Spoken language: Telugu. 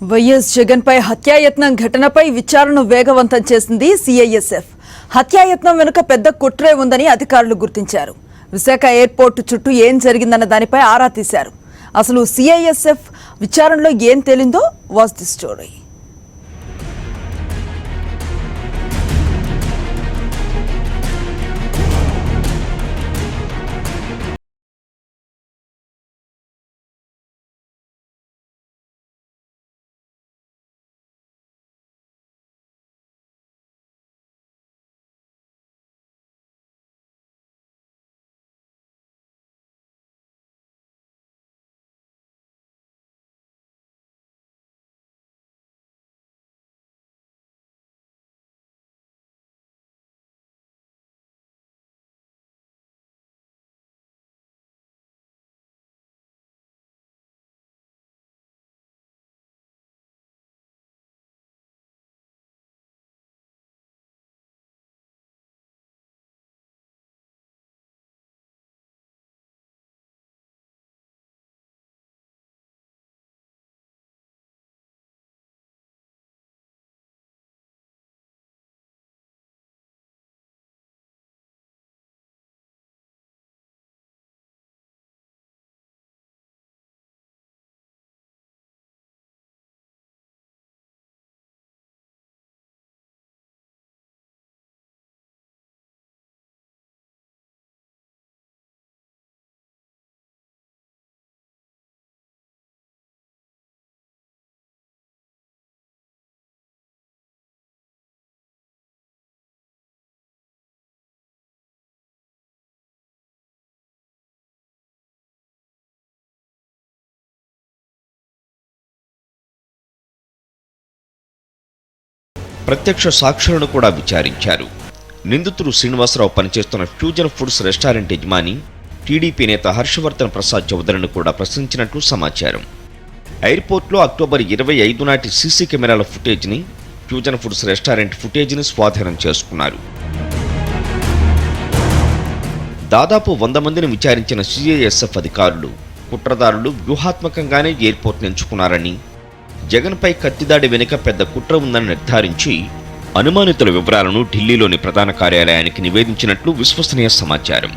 వైఎస్ జగన్ పై హత్యాయత్నం ఘటనపై విచారణను వేగవంతం చేసింది సిఐఎస్ఎఫ్. హత్యాయత్నం వెనుక పెద్ద కుట్రే ఉందని అధికారులు గుర్తించారు. విశాఖ ఎయిర్పోర్టు చుట్టూ ఏం జరిగిందన్న దానిపై ఆరా తీశారు. అసలు సిఐఎస్ఎఫ్ విచారణలో ఏం తేలిందో వాచ్ ది స్టోరీ. ప్రత్యక్ష సాక్షులను కూడా విచారించారు. నిందితుడు శ్రీనివాసరావు పనిచేస్తున్న ఫ్యూజన్ ఫుడ్స్ రెస్టారెంట్ యజమాని టీడీపీ నేత హర్షవర్ధన్ ప్రసాద్ చౌదరిని కూడా ప్రశ్నించినట్లు సమాచారం. ఎయిర్పోర్ట్లో అక్టోబర్ 25 నాటి సీసీ కెమెరాల ఫుటేజ్ని, ఫ్యూజన్ ఫుడ్స్ రెస్టారెంట్ ఫుటేజ్ని స్వాధీనం చేసుకున్నారు. దాదాపు 100 మందిని విచారించిన సిఐఎస్ఎఫ్ అధికారులు కుట్రదారులు వ్యూహాత్మకంగానే ఎయిర్పోర్ట్ను ఎంచుకున్నారని, జగన్పై కత్తిదాడి వెనుక పెద్ద కుట్ర ఉందని నిర్ధారించి అనుమానితుల వివరాలను ఢిల్లీలోని ప్రధాన కార్యాలయానికి నివేదించినట్లు విశ్వసనీయ సమాచారం.